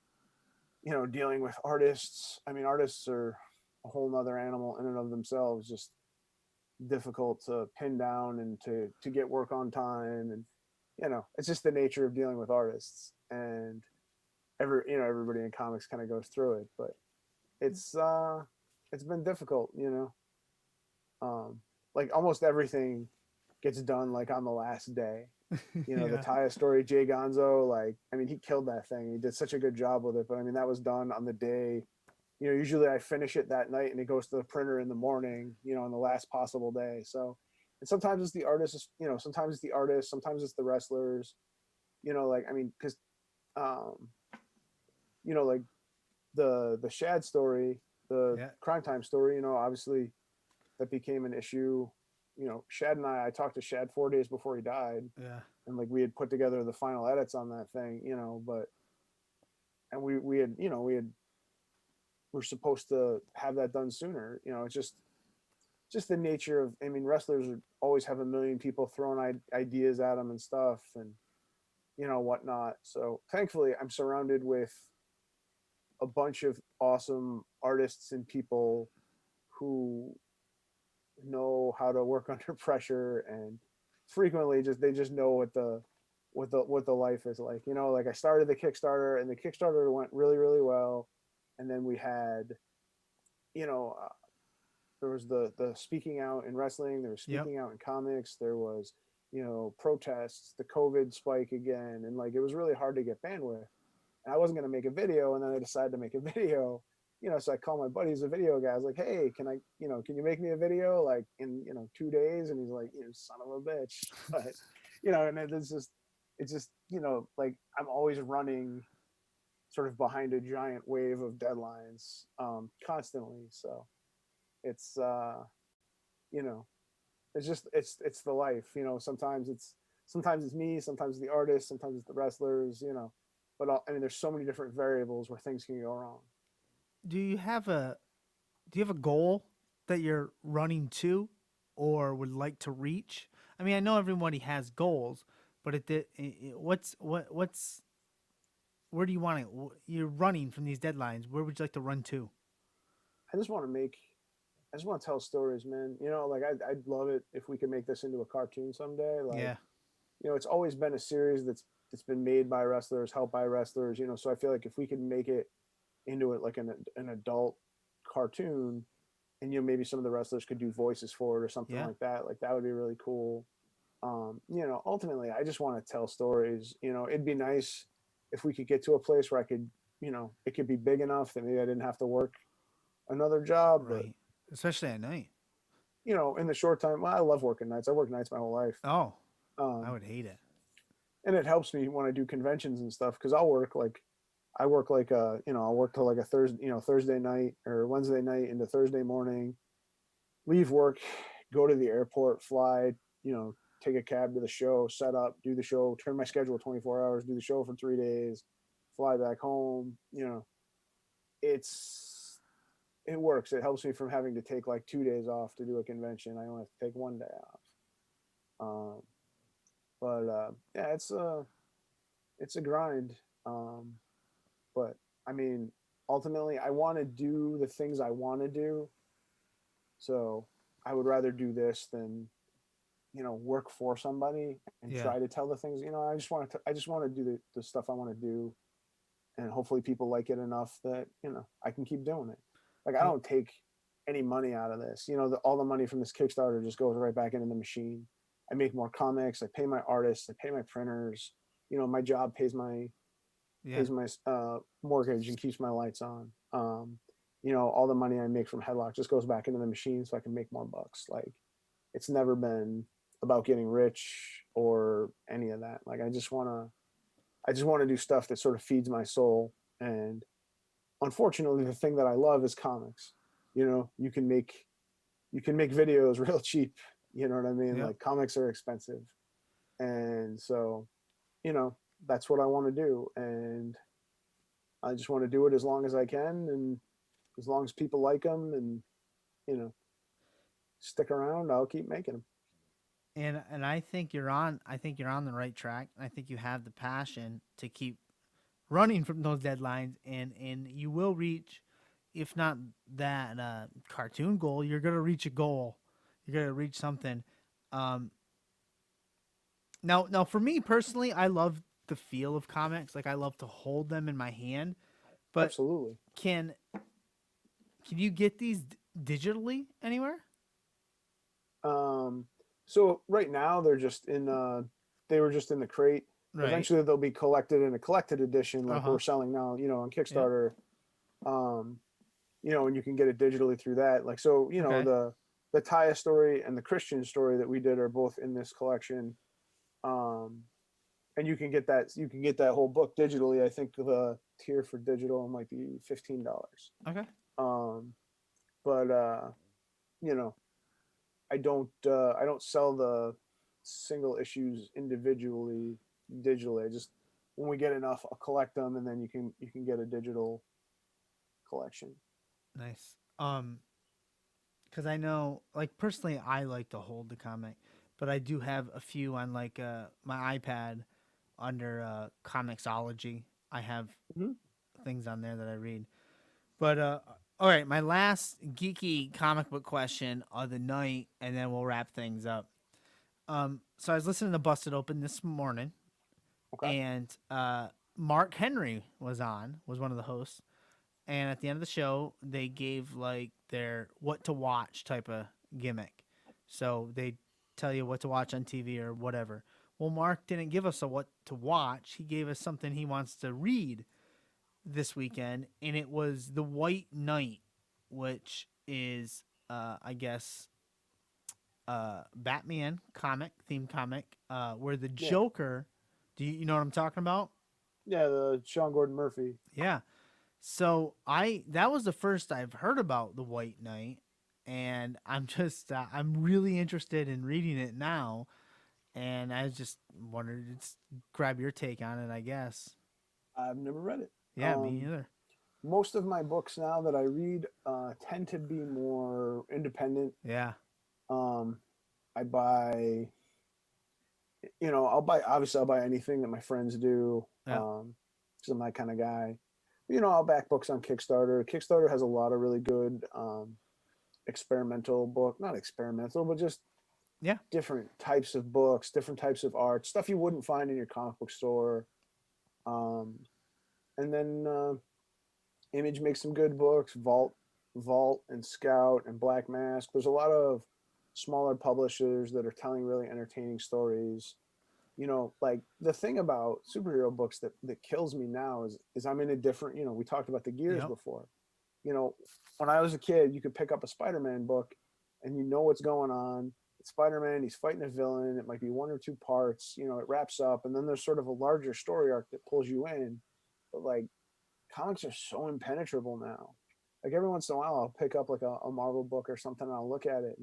D: dealing with artists. I mean, artists are a whole nother animal in and of themselves, just difficult to pin down and to get work on time. And, it's just the nature of dealing with artists. And everybody in comics kind of goes through it, but it's been difficult, like almost everything gets done like on the last day. The
C: Yeah.
D: Taya story, Jay Gonzo, like, I mean, he killed that thing. He did such a good job with it. But I mean, that was done on the day. Usually I finish it that night and it goes to the printer in the morning, on the last possible day. So, and sometimes it's the artist, sometimes it's the artist, sometimes it's the wrestlers, like, I mean, because, like the Shad story, the
C: Yeah.
D: Crime Time story, obviously that became an issue. Shad and I talked to Shad 4 days before he died,
C: Yeah.
D: and like we had put together the final edits on that thing, but and we're supposed to have that done sooner. It's just the nature of, I mean, wrestlers always have a million people throwing ideas at them and stuff, and whatnot. So thankfully, I'm surrounded with a bunch of awesome artists and people who know how to work under pressure, and frequently they just know what the life is like. Like I started the Kickstarter, and the Kickstarter went really, really well. And then we had, there was the speaking out in wrestling, there was speaking out in comics, there was, protests, the COVID spike again. And like, it was really hard to get bandwidth. And I wasn't going to make a video. And then I decided to make a video, so I called my buddy who's a video guy. I was like, hey, can you make me a video like in, 2 days? And he's like, you son of a bitch. But, and it's just, like I'm always running sort of behind a giant wave of deadlines, constantly. So it's, it's just, it's the life, sometimes it's me, sometimes it's the artist, sometimes it's the wrestlers, but I mean, there's so many different variables where things can go wrong.
C: Do you have a goal that you're running to or would like to reach? I mean, I know everybody has goals, but what's where do you want to? You're running from these deadlines. Where would you like to run to?
D: I just want to tell stories, man. Like I'd love it if we could make this into a cartoon someday. Like,
C: Yeah.
D: it's always been a series that's it's been made by wrestlers, helped by wrestlers, so I feel like if we could make it into it like an adult cartoon, and maybe some of the wrestlers could do voices for it or something
C: Yeah.
D: like that would be really cool. Ultimately I just want to tell stories. It'd be nice if we could get to a place where I could, it could be big enough that maybe I didn't have to work another job, but
C: Right. Especially at night.
D: in the short time, well, I love working nights. I worked nights my whole life.
C: Oh, I
D: Um,
C: would hate it.
D: and it helps me when I do conventions and stuff, because I work like I'll work till like a Thursday night or Wednesday night into Thursday morning, leave work, go to the airport, fly, take a cab to the show, set up, do the show, turn my schedule 24 hours, do the show for 3 days, fly back home. It's it works. It helps me from having to take like 2 days off to do a convention. I only have to take one day off. But yeah, it's a grind. But I mean, ultimately, I want to do the things I want to do. So I would rather do this than work for somebody and
C: Yeah.
D: try to tell the things. I just want to do the stuff I want to do, and hopefully people like it enough that I can keep doing it. Like I
C: Well-
D: don't take any money out of this. All the money from this Kickstarter just goes right back into the machine. I make more comics. I pay my artists. I pay my printers. My job pays my
C: Yeah.
D: mortgage and keeps my lights on. All the money I make from Headlock just goes back into the machine so I can make more bucks. Like it's never been about getting rich or any of that. Like I just want to do stuff that sort of feeds my soul. And unfortunately, the thing that I love is comics. You can make videos real cheap. You know what I mean?
C: Yep.
D: Like comics are expensive. And so, that's what I want to do. And I just want to do it as long as I can, and as long as people like them and stick around, I'll keep making them.
C: And I think you're on the right track. I think you have the passion to keep running from those deadlines, and you will reach, if not that cartoon goal, you're gonna reach a goal. You're gonna reach something. Um, now for me personally, I love the feel of comics. Like I love to hold them in my hand. But
D: Absolutely.
C: can you get these digitally anywhere?
D: So right now they were just in the crate.
C: Right.
D: Eventually they'll be collected in a collected edition like
C: Uh-huh.
D: we're selling now, on Kickstarter. And you can get it digitally through that. Like so,
C: Okay.
D: the Taya story and the Christian story that we did are both in this collection. And you can get that whole book digitally. I think the tier for digital might be $15.
C: Okay.
D: But I don't sell the single issues individually digitally. I just when we get enough, I'll collect them, and then you can get a digital collection.
C: Nice. Because I know, like personally, I like to hold the comic, but I do have a few on like my iPad under Comixology. I have
D: Mhm.
C: things on there that I read. But all right, my last geeky comic book question of the night, and then we'll wrap things up. So I was listening to Busted Open this morning,
D: Okay.
C: and Mark Henry was one of the hosts. And at the end of the show, they gave like their what to watch type of gimmick. So they tell you what to watch on TV or whatever. Well, Mark didn't give us a what to watch. He gave us something he wants to read this weekend, and it was The White Knight, which is, I guess, Batman theme comic, where the
D: Yeah.
C: Joker. Do you know what I'm talking about?
D: Yeah, the Sean Gordon Murphy.
C: Yeah. So that was the first I've heard about the White Knight, and I'm just I'm really interested in reading it now, and I just wanted to grab your take on it, I guess.
D: I've never read it.
C: Yeah, me either.
D: Most of my books now that I read tend to be more independent.
C: Yeah.
D: I buy, I'll buy anything that my friends do.
C: Yeah.
D: 'Cause I'm that kind of guy. I'll back books on Kickstarter. Kickstarter has a lot of really good experimental book, not experimental, but just
C: Yeah.
D: different types of books, different types of art, stuff you wouldn't find in your comic book store. Um, and then Image makes some good books. Vault, and Scout, and Black Mask. There's a lot of smaller publishers that are telling really entertaining stories. Like the thing about superhero books that kills me now is I'm in a different. We talked about the gears
C: Yep.
D: before. When I was a kid, you could pick up a Spider-Man book, and you know what's going on. It's Spider-Man. He's fighting a villain. It might be one or two parts. It wraps up, and then there's sort of a larger story arc that pulls you in. But like comics are so impenetrable now. Like every once in a while, I'll pick up like a Marvel book or something, and I'll look at it,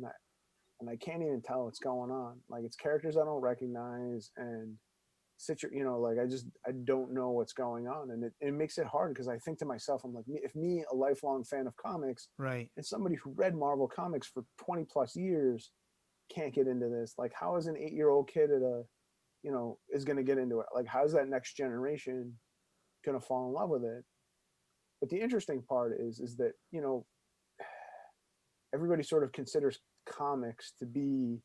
D: and I can't even tell what's going on. Like it's characters I don't recognize, and like I don't know what's going on, and it makes it hard because I think to myself, I'm like, if me, a lifelong fan of comics,
C: Right.
D: and somebody who read Marvel comics for 20 plus years can't get into this, like how is an 8-year-old kid is going to get into it? Like how's that next generation going to fall in love with it? But the interesting part is that everybody sort of considers comics to be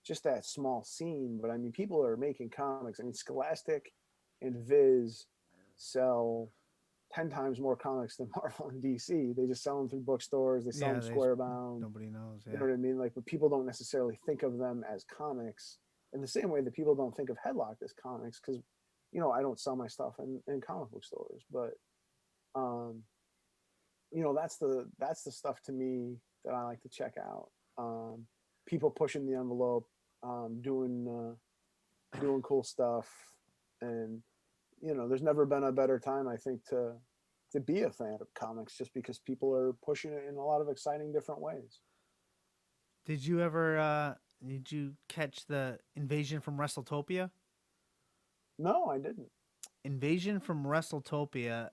D: just that small scene, but I mean people are making comics. I mean Scholastic and Viz sell 10 times more comics than Marvel and DC. They just sell them through bookstores, they sell them square bound.
C: Nobody knows. Yeah.
D: You know what I mean? Like, but people don't necessarily think of them as comics in the same way that people don't think of Headlocked as comics, because I don't sell my stuff in comic book stores. But um that's the stuff to me that I like to check out. People pushing the envelope, doing cool stuff, and there's never been a better time, I think, to be a fan of comics, just because people are pushing it in a lot of exciting different ways.
C: Did you ever? Did you catch the Invasion from WrestleTopia?
D: No, I didn't.
C: Invasion from WrestleTopia.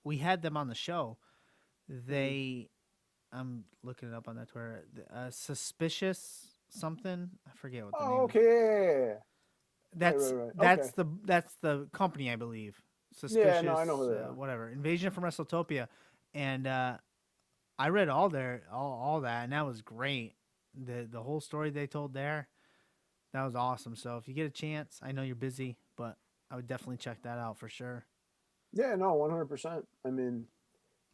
C: We had them on the show. They, I'm looking it up on that Twitter. Suspicious something. I forget what the name.
D: Oh, okay.
C: That's
D: Right.
C: that's
D: Okay.
C: that's the company, I believe. Suspicious.
D: Yeah, no, I know who they are.
C: Whatever. Invasion from WrestleTopia, and I read all that, and that was great. The whole story they told there, that was awesome. So if you get a chance, I know you're busy, but I would definitely check that out for sure.
D: Yeah, no, 100%. I mean,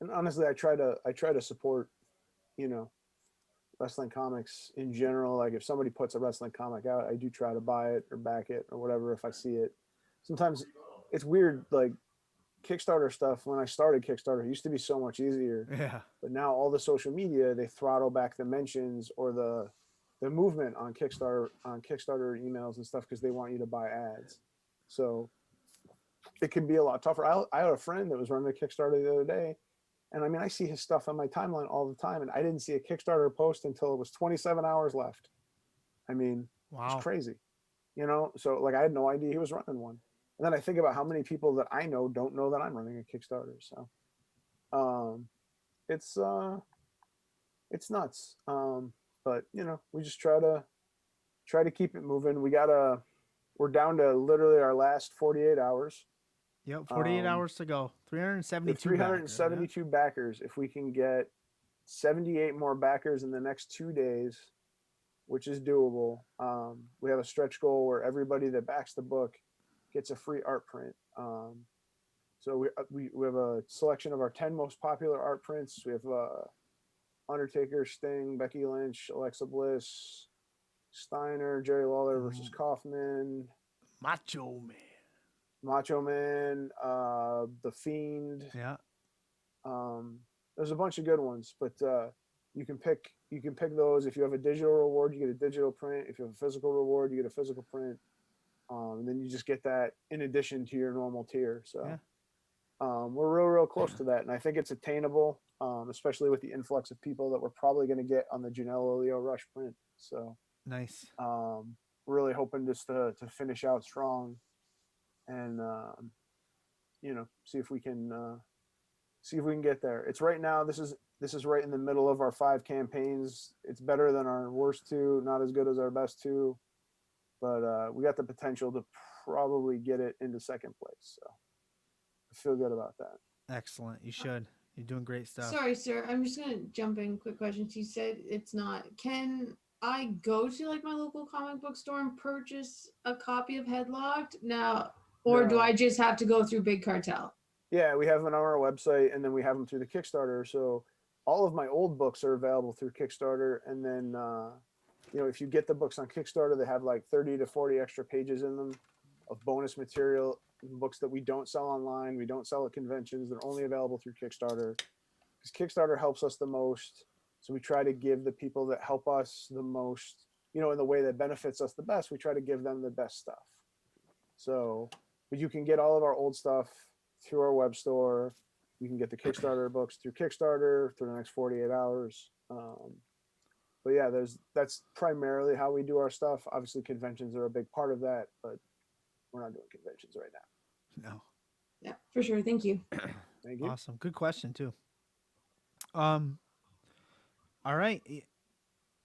D: and honestly, I try to support, you know, wrestling comics in general. Like if somebody puts a wrestling comic out, I do try to buy it or back it or whatever if I see it. Sometimes it's weird, like Kickstarter stuff. When I started Kickstarter, it used to be so much easier,
C: Yeah.
D: but now all the social media, they throttle back the mentions or the movement on Kickstarter emails and stuff because they want you to buy ads. So it can be a lot tougher. I had a friend that was running a Kickstarter the other day, and I mean, I see his stuff on my timeline all the time, and I didn't see a Kickstarter post until it was 27 hours left. I mean, it's
C: Wow.
D: crazy, you know? So, like, I had no idea he was running one. And then I think about how many people that I know don't know that I'm running a Kickstarter. So, um, it's, it's nuts. But, you know, we just try to keep it moving. We're down to literally our last 48 hours.
C: Yep. 48
D: Um,
C: hours to go.
D: With
C: 372.
D: 372 backers. If we can get 78 more backers in the next 2 days, which is doable, we have a stretch goal where everybody that backs the book gets a free art print. So we have a selection of our 10 most popular art prints. We have Undertaker, Sting, Becky Lynch, Alexa Bliss, Steiner, Jerry Lawler versus Kaufman,
C: Macho Man.
D: Macho Man, The Fiend.
C: Yeah.
D: There's a bunch of good ones, but you can pick those. If you have a digital reward, you get a digital print. If you have a physical reward, you get a physical print. And then you just get that in addition to your normal tier. So
C: Yeah.
D: we're real close to that, and I think it's attainable, especially with the influx of people that we're probably going to get on the Janelle Leo Rush print. So
C: Nice.
D: really hoping just to finish out strong, and you know, see if we can get there. It's right now. This is right in the middle of our 5 campaigns. It's better than our worst 2, not as good as our best 2, but we got the potential to probably get it into second place. So I feel good about that.
C: Excellent. You should. You're doing great stuff.
E: Sorry, sir. I'm just gonna jump in. Quick question. You said it's not. Can I go to like my local comic book store and purchase a copy of Headlocked now, or do
D: No.
E: I just have to go through Big Cartel?
D: Yeah, we have them on our website, and then we have them through the Kickstarter. So all of my old books are available through Kickstarter, and then if you get the books on Kickstarter, they have like 30 to 40 extra pages in them of bonus material, books that we don't sell online, we don't sell at conventions. They're only available through Kickstarter because Kickstarter helps us the most. So we try to give the people that help us the most, in the way that benefits us the best. We try to give them the best stuff. So, but you can get all of our old stuff through our web store. You can get the Kickstarter books through Kickstarter through the next 48 hours. But yeah, that's primarily how we do our stuff. Obviously, conventions are a big part of that, but we're not doing conventions right now.
C: No.
E: Yeah, for sure. Thank you.
D: Thank you.
C: Awesome. Good question too. All right.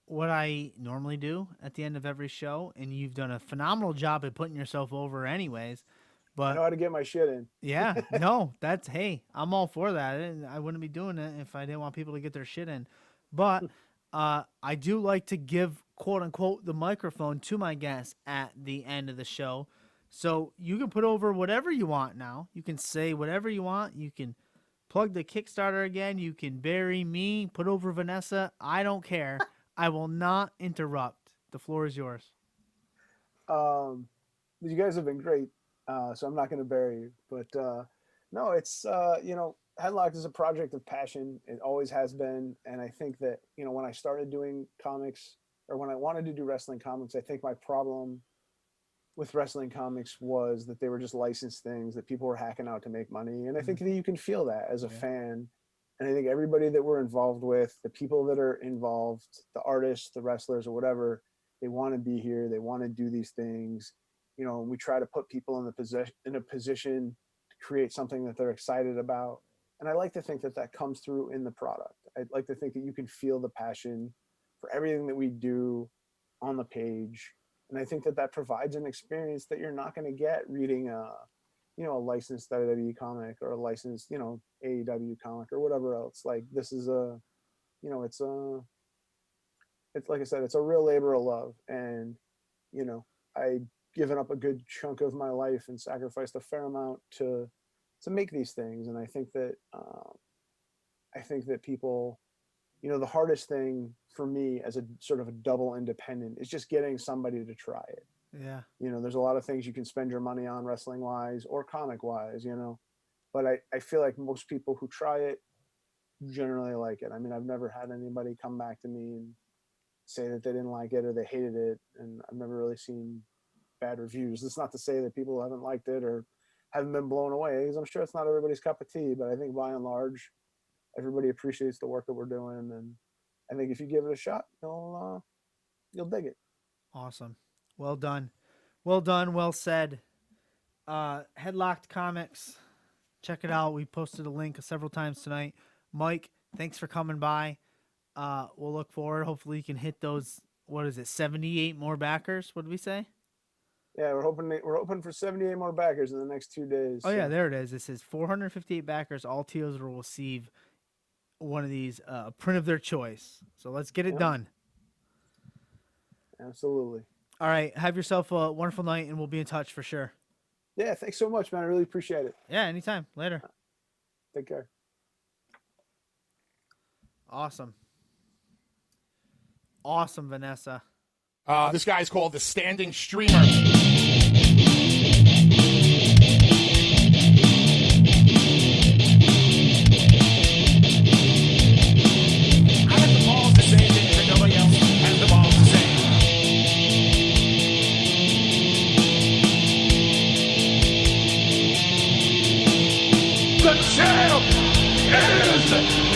C: What I normally do at the end of every show, and you've done a phenomenal job at putting yourself over anyways,
D: I know
C: but
D: how to get my shit in.
C: yeah, no, hey, I'm all for that. And I wouldn't be doing it if I didn't want people to get their shit in. But I do like to give, quote unquote, the microphone to my guests at the end of the show. So you can put over whatever you want now. You can say whatever you want. You can plug the Kickstarter again. You can bury me, put over Vanessa. I don't care. I will not interrupt. The floor is yours.
D: You guys have been great, so I'm not going to bury you. But no, it's Headlocked is a project of passion. It always has been, and I think that when I started doing comics, or when I wanted to do wrestling comics, I think my problem with wrestling comics was that they were just licensed things that people were hacking out to make money, and I think that you can feel that as a fan. And I think everybody that we're involved with, the people that are involved, the artists, the wrestlers, or whatever, they want to be here. They want to do these things. And we try to put people in a position to create something that they're excited about. And I like to think that that comes through in the product. I'd like to think that you can feel the passion for everything that we do on the page. And I think that that provides an experience that you're not going to get reading a licensed WWE comic or a licensed, AEW comic or whatever else. Like, this is it's like I said, it's a real labor of love. And, I've given up a good chunk of my life and sacrificed a fair amount to make these things. And I think that people, the hardest thing for me as a sort of a double independent is just getting somebody to try it.
C: Yeah.
D: There's a lot of things you can spend your money on wrestling wise or comic wise, but I feel like most people who try it generally like it. I mean, I've never had anybody come back to me and say that they didn't like it or they hated it. And I've never really seen bad reviews. That's not to say that people haven't liked it or haven't been blown away, because I'm sure it's not everybody's cup of tea, but I think by and large, everybody appreciates the work that we're doing. And I think if you give it a shot, you'll dig it.
C: Awesome. Well done. Well done. Well said. Headlocked Comics. Check it out. We posted a link several times tonight. Mike, thanks for coming by. We'll look forward. Hopefully you can hit those, 78 more backers? What did we say?
D: Yeah, we're hoping for 78 more backers in the next 2 days.
C: Oh, yeah, there it is. It says 458 backers. All TOs will receive one of these, a print of their choice. So let's get it done.
D: Absolutely.
C: All right. Have yourself a wonderful night, and we'll be in touch for sure.
D: Yeah, thanks so much, man. I really appreciate it.
C: Yeah, anytime. Later.
D: Take care.
C: Awesome. Awesome, Vanessa.
A: This guy's called the Standing Streamer. The champ is